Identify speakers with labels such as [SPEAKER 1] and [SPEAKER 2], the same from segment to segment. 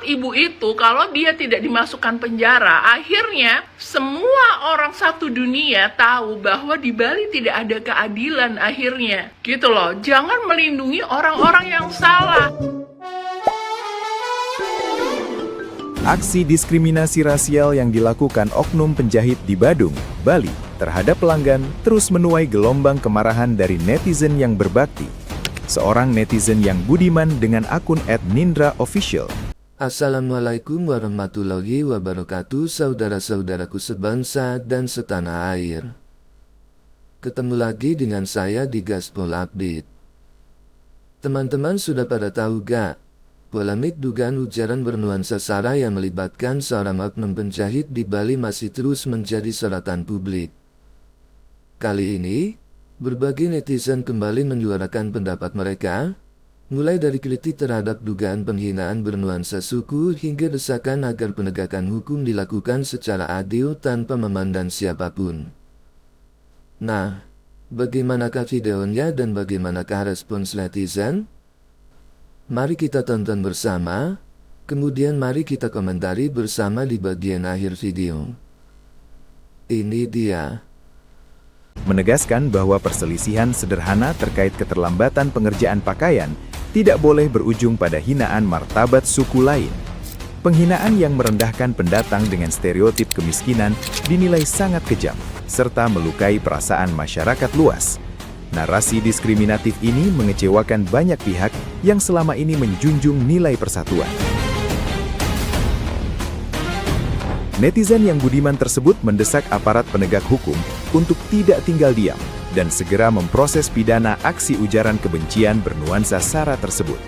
[SPEAKER 1] Menurut ibu itu, kalau dia tidak dimasukkan penjara, akhirnya semua orang satu dunia tahu bahwa di Bali tidak ada keadilan akhirnya. Gitu loh, jangan melindungi orang-orang yang salah.
[SPEAKER 2] Aksi diskriminasi rasial yang dilakukan oknum penjahit di Badung, Bali, terhadap pelanggan terus menuai gelombang kemarahan dari netizen yang berbakti. Seorang netizen yang budiman dengan akun @nindra_official.
[SPEAKER 3] Assalamualaikum warahmatullahi wabarakatuh, saudara-saudaraku sebangsa dan setanah air. Ketemu lagi dengan saya di Gaspol Update. Teman-teman sudah pada tahu gak? Polemik dugaan ujaran bernuansa sara yang melibatkan seorang oknum penjahit di Bali masih terus menjadi sorotan publik. Kali ini, berbagai netizen kembali menyuarakan pendapat mereka, mulai dari kritik terhadap dugaan penghinaan bernuansa suku hingga desakan agar penegakan hukum dilakukan secara adil tanpa memandang siapapun. Nah, bagaimanakah videonya dan bagaimanakah respons netizen? Mari kita tonton bersama, kemudian mari kita komentari bersama di bagian akhir video. Ini dia.
[SPEAKER 2] Menegaskan bahwa perselisihan sederhana terkait keterlambatan pengerjaan pakaian tidak boleh berujung pada hinaan martabat suku lain. Penghinaan yang merendahkan pendatang dengan stereotip kemiskinan dinilai sangat kejam, serta melukai perasaan masyarakat luas. Narasi diskriminatif ini mengecewakan banyak pihak yang selama ini menjunjung nilai persatuan. Netizen yang budiman tersebut mendesak aparat penegak hukum untuk tidak tinggal diam dan segera memproses pidana aksi ujaran kebencian bernuansa sara tersebut.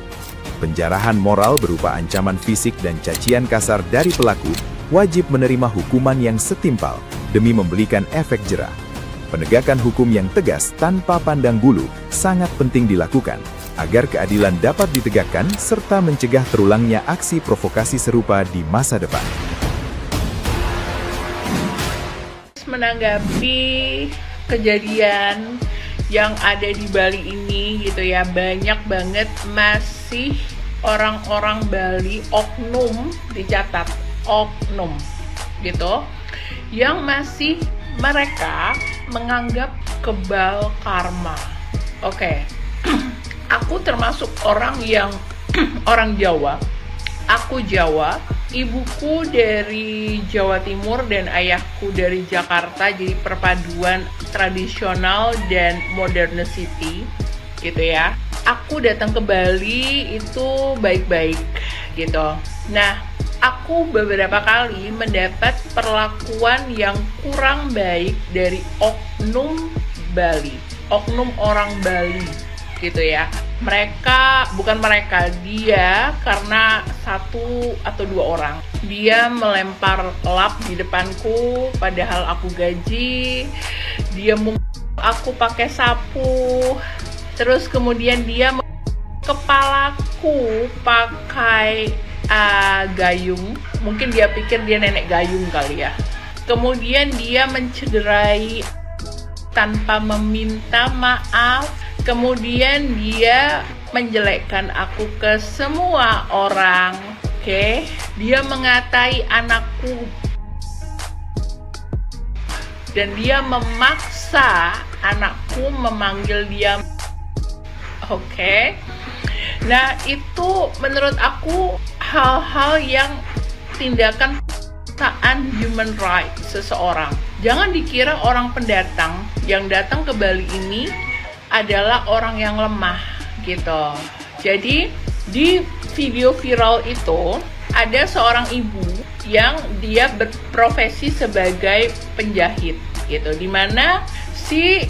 [SPEAKER 2] Penjarahan moral berupa ancaman fisik dan cacian kasar dari pelaku wajib menerima hukuman yang setimpal demi memberikan efek jera. Penegakan hukum yang tegas tanpa pandang bulu sangat penting dilakukan agar keadilan dapat ditegakkan serta mencegah terulangnya aksi provokasi serupa di masa depan.
[SPEAKER 1] Menanggapi kejadian yang ada di Bali ini gitu ya, banyak banget masih orang-orang Bali, oknum, dicatat oknum gitu, yang masih mereka menganggap kebal karma. Oke. Aku termasuk orang yang orang Jawa. Aku Jawa, ibuku dari Jawa Timur dan ayahku dari Jakarta, jadi perpaduan tradisional dan modernity gitu ya. Aku datang ke Bali itu baik-baik gitu. Nah, aku beberapa kali mendapat perlakuan yang kurang baik dari oknum Bali, oknum orang Bali gitu ya. Dia karena satu atau dua orang, dia melempar lap di depanku padahal aku gaji, dia aku pakai sapu, terus kemudian dia kepalaku pakai gayung, mungkin dia pikir dia nenek gayung kali ya. Kemudian dia mencederai tanpa meminta maaf. Kemudian dia menjelekkan aku ke semua orang, oke? Dia mengatai anakku dan dia memaksa anakku memanggil dia, oke? Nah, itu menurut aku hal-hal yang tindakan penistaan human rights seseorang. Jangan dikira orang pendatang yang datang ke Bali ini adalah orang yang lemah gitu. Jadi di video viral itu ada seorang ibu yang dia berprofesi sebagai penjahit gitu, dimana si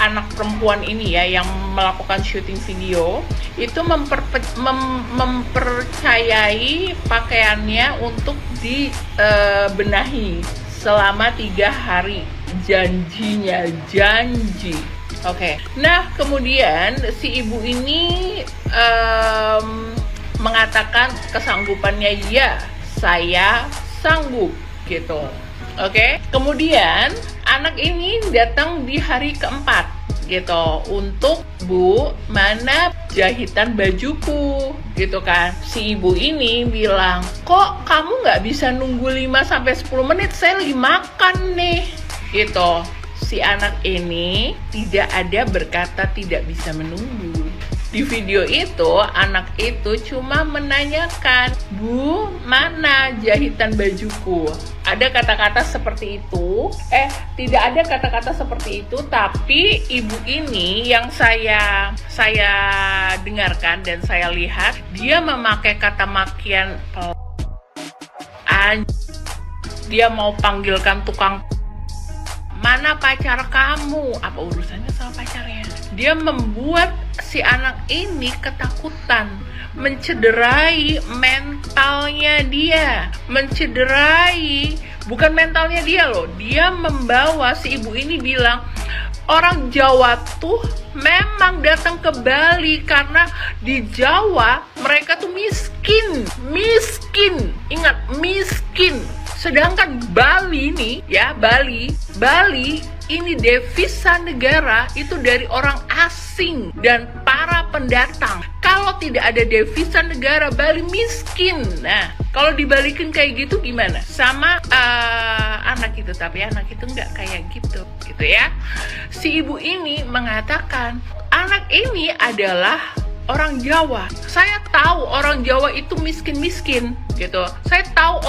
[SPEAKER 1] anak perempuan ini ya yang melakukan syuting video itu mempercayai pakaiannya untuk dibenahi selama 3 hari. Janji. Oke. Nah, kemudian si ibu ini mengatakan kesanggupannya, ya, saya sanggup gitu. Oke. Kemudian anak ini datang di hari keempat gitu untuk Bu, mana jahitan bajuku gitu kan. Si ibu ini bilang, kok kamu nggak bisa nunggu 5-10 menit, saya lagi makan nih gitu. Si anak ini tidak ada berkata tidak bisa menunggu. Di video itu, anak itu cuma menanyakan, Bu, mana jahitan bajuku? Ada kata-kata seperti itu. Tidak ada kata-kata seperti itu, tapi ibu ini yang saya dengarkan dan saya lihat, dia memakai kata makian dia mau panggilkan tukang. Mana pacar kamu? Apa urusannya sama pacarnya? Dia membuat si anak ini ketakutan, mencederai mentalnya dia, bukan mentalnya dia loh. Dia membawa, si ibu ini bilang, orang Jawa tuh memang datang ke Bali karena di Jawa mereka tuh miskin. Ingat, miskin. Sedangkan Bali nih ya, Bali ini devisa negara itu dari orang asing dan para pendatang. Kalau tidak ada devisa negara, Bali miskin. Nah, kalau dibalikin kayak gitu gimana? Sama anak itu, tapi anak itu nggak kayak gitu ya. Si ibu ini mengatakan, anak ini adalah orang Jawa. Saya tahu orang Jawa itu miskin gitu. Saya tahu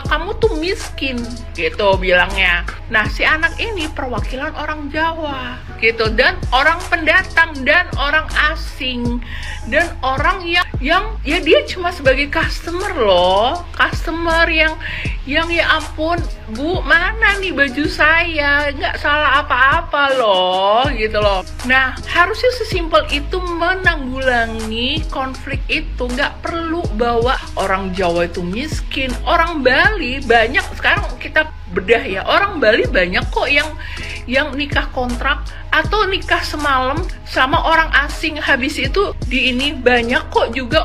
[SPEAKER 1] kamu tuh miskin gitu bilangnya. Nah, si anak ini perwakilan orang Jawa gitu, dan orang pendatang dan orang asing dan orang yang ya dia cuma sebagai customer loh. Customer yang ya ampun, Bu, mana nih baju saya? Nggak salah apa-apa loh gitu loh. Nah, harusnya sesimpel itu menanggulangi konflik itu. Nggak perlu bawa orang Jawa itu miskin. Orang Bali banyak, sekarang kita bedah ya, orang Bali banyak kok yang nikah kontrak atau nikah semalam sama orang asing, habis itu di ini. Banyak kok juga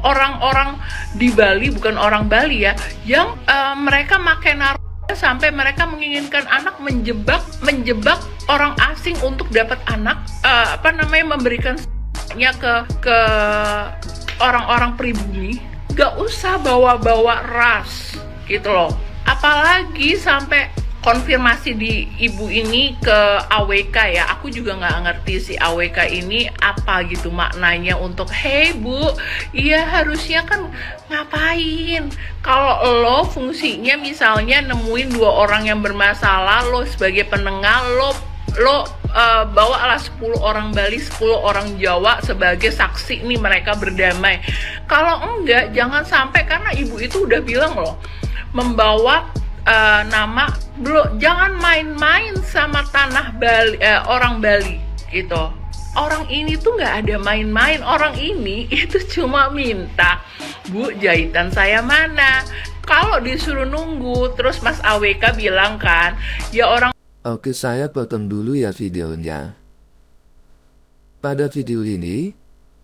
[SPEAKER 1] orang-orang di Bali, bukan orang Bali ya, yang mereka makai narkoba sampai mereka menginginkan anak, menjebak orang asing untuk dapat anak, memberikannya ke orang-orang pribumi. Gak usah bawa-bawa ras gitu loh. Apalagi sampai konfirmasi di ibu ini ke AWK ya. Aku juga nggak ngerti si AWK ini apa gitu maknanya untuk, hey Bu, iya harusnya kan ngapain? Kalau lo fungsinya misalnya nemuin 2 orang yang bermasalah, lo sebagai penengah, lo bawalah 10 orang Bali, 10 orang Jawa sebagai saksi nih, mereka berdamai. Kalau enggak, jangan sampai, karena ibu itu udah bilang loh, membawa nama, jangan main-main sama tanah Bali, orang Bali gitu. Orang ini tuh nggak ada main-main. Orang ini itu cuma minta, Bu, jahitan saya mana? Kalau disuruh nunggu, terus Mas AWK bilang kan, ya orang.
[SPEAKER 3] Oke, saya potong dulu ya videonya. Pada video ini,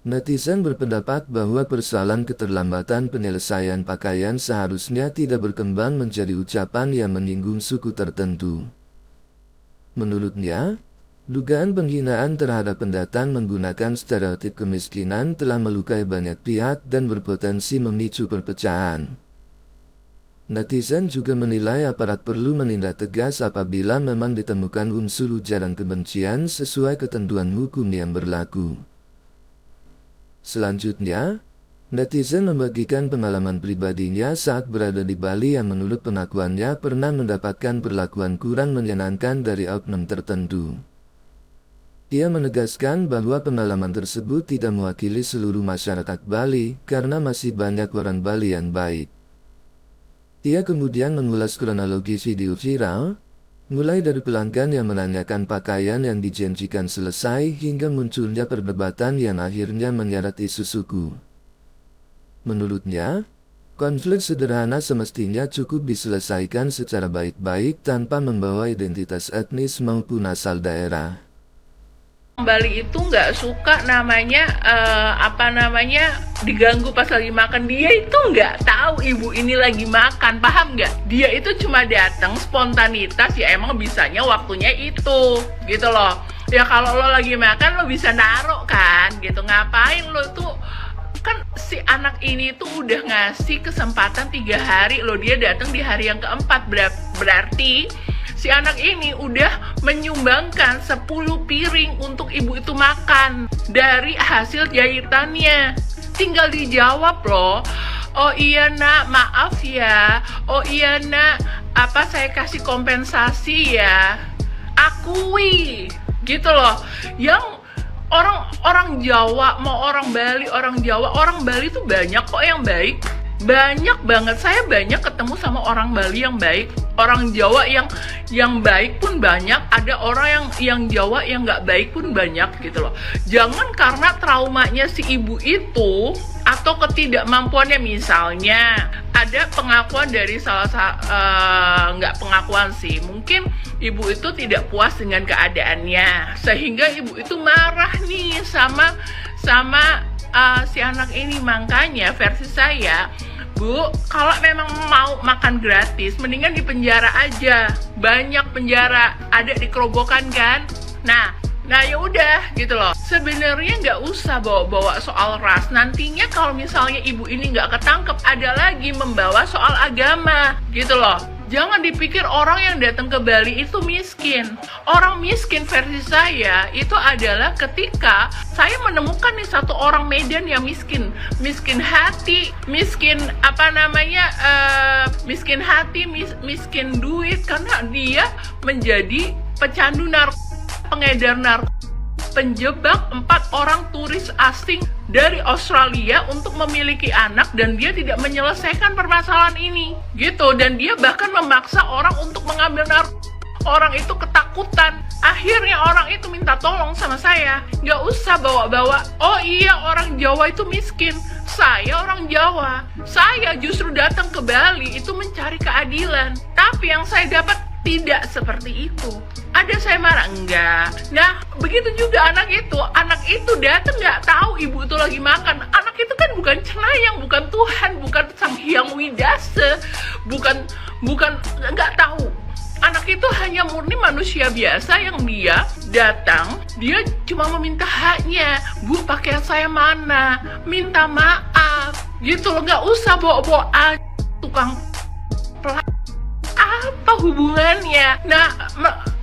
[SPEAKER 3] netizen berpendapat bahwa persoalan keterlambatan penyelesaian pakaian seharusnya tidak berkembang menjadi ucapan yang menyinggung suku tertentu. Menurutnya, dugaan penghinaan terhadap pendatang menggunakan stereotip kemiskinan telah melukai banyak pihak dan berpotensi memicu perpecahan. Netizen juga menilai aparat perlu menindak tegas apabila memang ditemukan unsur ujaran kebencian sesuai ketentuan hukum yang berlaku. Selanjutnya, netizen membagikan pengalaman pribadinya saat berada di Bali yang menurut pengakuannya pernah mendapatkan perlakuan kurang menyenangkan dari oknum tertentu. Ia menegaskan bahwa pengalaman tersebut tidak mewakili seluruh masyarakat Bali karena masih banyak orang Bali yang baik. Ia kemudian mengulas kronologi video viral, mulai dari pelanggan yang menanyakan pakaian yang dijanjikan selesai hingga munculnya perdebatan yang akhirnya menyeret isu suku. Menurutnya, konflik sederhana semestinya cukup diselesaikan secara baik-baik tanpa membawa identitas etnis maupun asal daerah.
[SPEAKER 1] Bali itu nggak suka diganggu pas lagi makan. Dia itu nggak tahu ibu ini lagi makan, paham nggak? Dia itu cuma datang spontanitas, ya emang bisanya waktunya itu gitu loh. Ya kalau lo lagi makan lo bisa naruh kan gitu. Ngapain lo tuh, kan si anak ini tuh udah ngasih kesempatan 3 hari lo, dia datang di hari yang keempat, berarti si anak ini udah menyumbangkan 10 piring untuk ibu itu makan dari hasil jahitannya. Tinggal dijawab loh, oh iya nak, maaf ya, oh iya nak, apa saya kasih kompensasi ya, akui gitu loh. Yang orang Jawa, mau orang Bali, orang Jawa, orang Bali tuh banyak kok yang baik, banyak banget. Saya banyak ketemu sama orang Bali yang baik, orang Jawa yang baik pun banyak, ada orang yang Jawa yang nggak baik pun banyak gitu loh. Jangan karena traumanya si ibu itu atau ketidakmampuannya, misalnya ada pengakuan dari nggak pengakuan sih, mungkin ibu itu tidak puas dengan keadaannya sehingga ibu itu marah nih sama si anak ini. Makanya versi saya, Bu, kalau memang mau makan gratis, mendingan di penjara aja. Banyak penjara ada di Kerobokan kan. Nah ya udah gitu loh. Sebenarnya nggak usah bawa soal ras. Nantinya kalau misalnya ibu ini nggak ketangkep, ada lagi membawa soal agama gitu loh. Jangan dipikir orang yang datang ke Bali itu miskin. Orang miskin versi saya itu adalah ketika saya menemukan nih satu orang Medan yang miskin hati, miskin miskin duit, karena dia menjadi pecandu narkoba, pengedar narkoba, penjebak 4 orang turis asing dari Australia untuk memiliki anak, dan dia tidak menyelesaikan permasalahan ini gitu, dan dia bahkan memaksa orang untuk mengambil narkoba. Orang itu ketakutan, akhirnya orang itu minta tolong sama saya. Nggak usah bawa-bawa, oh iya orang Jawa itu miskin. Saya orang Jawa, saya justru datang ke Bali itu mencari keadilan, tapi yang saya dapat tidak seperti itu. Ada saya marah? Enggak. Nah, begitu juga anak itu datang nggak tahu ibu itu lagi makan. Anak itu kan bukan cenayang, bukan Tuhan, bukan Sang Hyang Widase, bukan nggak tahu. Anak itu hanya murni manusia biasa yang dia datang, dia cuma meminta haknya. Bu, pakaian saya mana? Minta maaf. Gitu loh, nggak usah bawa-bawa tukang apa hubungannya? Nah,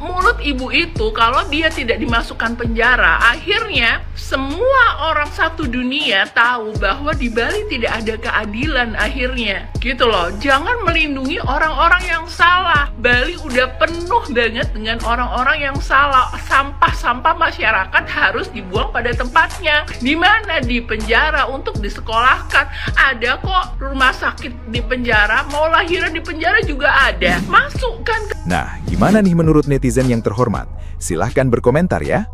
[SPEAKER 1] mulut ibu itu kalau dia tidak dimasukkan penjara, akhirnya semua orang satu dunia tahu bahwa di Bali tidak ada keadilan akhirnya. Gitu loh. Jangan melindungi orang-orang yang salah. Bali udah penuh banget dengan orang-orang yang salah. Sampah-sampah masyarakat harus dibuang pada tempatnya. Di mana? Di penjara untuk disekolahkan. Ada kok rumah sakit di penjara, mau lahiran di penjara juga ada. Masukkan ke...
[SPEAKER 2] Nah, gimana nih menurut netizen yang terhormat? Silahkan berkomentar ya.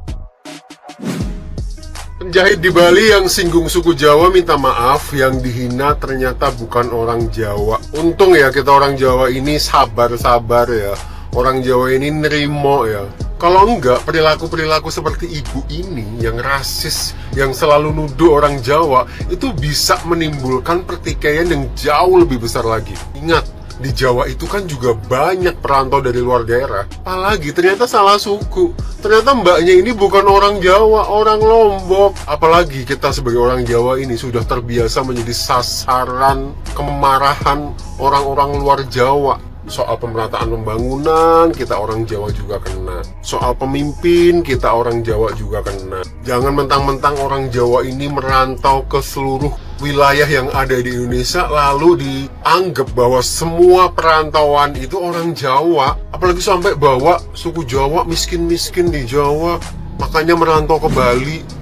[SPEAKER 4] Penjahit di Bali yang singgung suku Jawa minta maaf, yang dihina ternyata bukan orang Jawa. Untung ya kita orang Jawa ini sabar-sabar ya. Orang Jawa ini nerimo ya. Kalau enggak, perilaku-perilaku seperti ibu ini yang rasis, yang selalu nuduh orang Jawa, itu bisa menimbulkan pertikaian yang jauh lebih besar lagi. Ingat, di Jawa itu kan juga banyak perantau dari luar daerah. Apalagi ternyata salah suku. Ternyata mbaknya ini bukan orang Jawa, orang Lombok. Apalagi kita sebagai orang Jawa ini sudah terbiasa menjadi sasaran kemarahan orang-orang luar Jawa. Soal pemerataan pembangunan, kita orang Jawa juga kena. Soal pemimpin, kita orang Jawa juga kena. Jangan mentang-mentang orang Jawa ini merantau ke seluruh wilayah yang ada di Indonesia, lalu dianggap bahwa semua perantauan itu orang Jawa. Apalagi sampai bawa suku Jawa miskin-miskin di Jawa, makanya merantau ke Bali.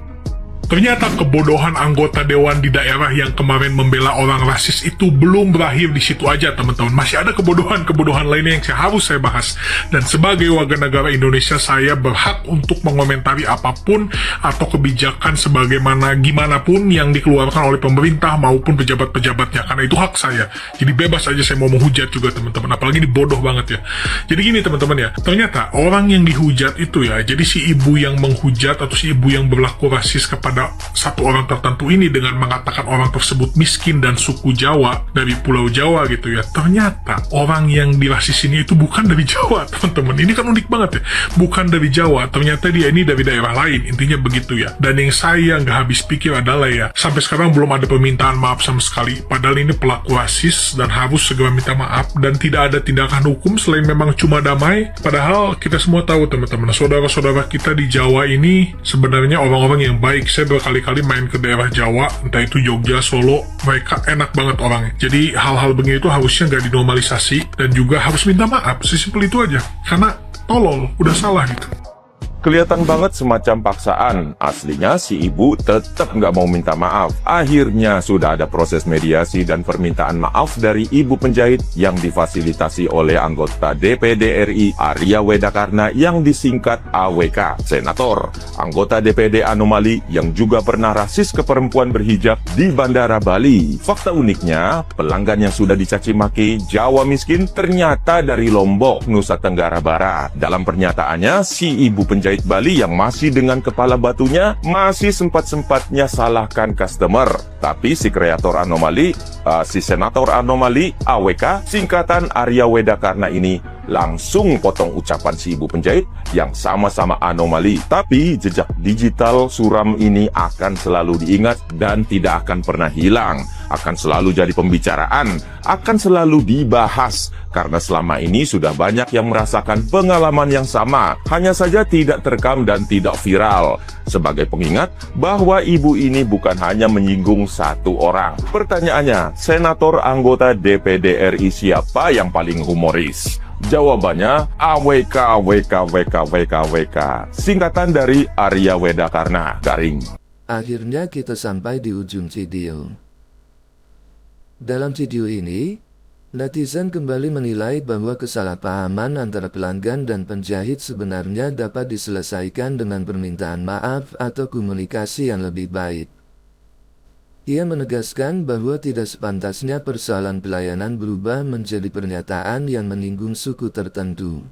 [SPEAKER 5] Ternyata kebodohan anggota dewan di daerah yang kemarin membela orang rasis itu belum berakhir di situ aja, teman-teman. Masih ada kebodohan-kebodohan lainnya yang harus saya bahas. Dan sebagai warga negara Indonesia, saya berhak untuk mengomentari apapun atau kebijakan gimana pun yang dikeluarkan oleh pemerintah maupun pejabat-pejabatnya. Karena itu hak saya. Jadi bebas aja saya mau menghujat juga, teman-teman. Apalagi ini bodoh banget ya. Jadi gini, teman-teman ya. Ternyata orang yang dihujat itu ya, jadi si ibu yang menghujat atau si ibu yang berlaku rasis kepada kepada satu orang tertentu ini dengan mengatakan orang tersebut miskin dan suku Jawa dari Pulau Jawa gitu ya. Ternyata orang yang dirasisinya itu bukan dari Jawa, teman-teman. Ini kan unik banget ya. Bukan dari Jawa, ternyata dia ini dari daerah lain. Intinya begitu ya. Dan yang saya nggak habis pikir adalah ya, sampai sekarang belum ada permintaan maaf sama sekali. Padahal ini pelaku rasis dan harus segera minta maaf, dan tidak ada tindakan hukum selain memang cuma damai. Padahal kita semua tahu teman-teman, saudara-saudara kita di Jawa ini sebenarnya orang-orang yang baik. Saya berkali-kali main ke daerah Jawa, entah itu Jogja, Solo, mereka enak banget orangnya. Jadi hal-hal begini itu harusnya nggak dinormalisasi dan juga harus minta maaf, sesimpel itu aja. Karena tolol, udah salah gitu.
[SPEAKER 6] Kelihatan banget semacam paksaan. Aslinya si ibu tetap nggak mau minta maaf. Akhirnya sudah ada proses mediasi dan permintaan maaf dari ibu penjahit yang difasilitasi oleh anggota DPD RI Arya Wedakarna yang disingkat AWK, senator, anggota DPD Anomali yang juga pernah rasis ke perempuan berhijab di Bandara Bali. Fakta uniknya, pelanggan yang sudah dicaci maki Jawa miskin ternyata dari Lombok, Nusa Tenggara Barat. Dalam pernyataannya, si ibu penjahit Bali yang masih dengan kepala batunya masih sempat-sempatnya salahkan customer. Tapi si kreator anomali, si senator anomali AWK, singkatan Arya Wedakarna ini langsung potong ucapan si ibu penjahit yang sama-sama anomali. Tapi jejak digital suram ini akan selalu diingat dan tidak akan pernah hilang. Akan selalu jadi pembicaraan, akan selalu dibahas. Karena selama ini sudah banyak yang merasakan pengalaman yang sama, hanya saja tidak terekam dan tidak viral. Sebagai pengingat bahwa ibu ini bukan hanya menyinggung satu orang. Pertanyaannya, senator anggota DPD RI siapa yang paling humoris? Jawabannya AWK, AWK, AWK, AWK, AWK. Singkatan dari Arya Wedakarna, garing.
[SPEAKER 3] Akhirnya kita sampai di ujung video. Dalam video ini, netizen kembali menilai bahwa kesalahpahaman antara pelanggan dan penjahit sebenarnya dapat diselesaikan dengan permintaan maaf atau komunikasi yang lebih baik. Ia menegaskan bahwa tidak sepantasnya persoalan pelayanan berubah menjadi pernyataan yang menyinggung suku tertentu.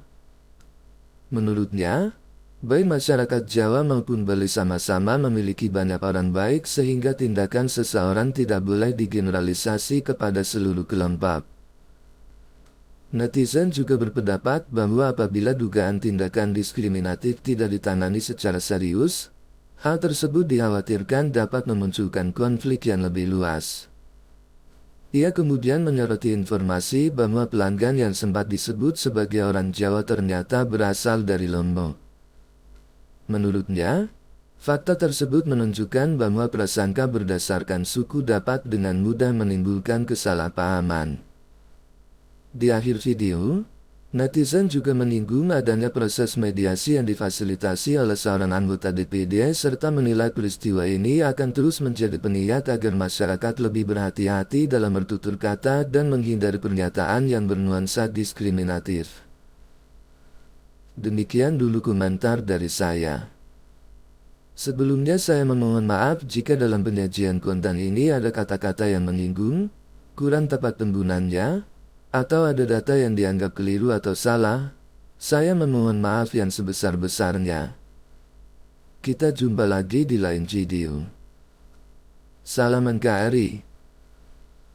[SPEAKER 3] Menurutnya, baik masyarakat Jawa maupun Bali sama-sama memiliki banyak orang baik sehingga tindakan seseorang tidak boleh digeneralisasi kepada seluruh kelompok. Netizen juga berpendapat bahwa apabila dugaan tindakan diskriminatif tidak ditangani secara serius, hal tersebut dikhawatirkan dapat memunculkan konflik yang lebih luas. Ia kemudian menyoroti informasi bahwa pelanggan yang sempat disebut sebagai orang Jawa ternyata berasal dari Lombok. Menurutnya, fakta tersebut menunjukkan bahwa prasangka berdasarkan suku dapat dengan mudah menimbulkan kesalahpahaman. Di akhir video, netizen juga menyinggung adanya proses mediasi yang difasilitasi oleh seorang anggota DPD serta menilai peristiwa ini akan terus menjadi pengingat agar masyarakat lebih berhati-hati dalam bertutur kata dan menghindari pernyataan yang bernuansa diskriminatif. Demikian dulu komentar dari saya. Sebelumnya saya memohon maaf jika dalam penyajian konten ini ada kata-kata yang menyinggung, kurang tepat penggunaannya, atau ada data yang dianggap keliru atau salah. Saya memohon maaf yang sebesar-besarnya. Kita jumpa lagi di lain video. Salam NKRI.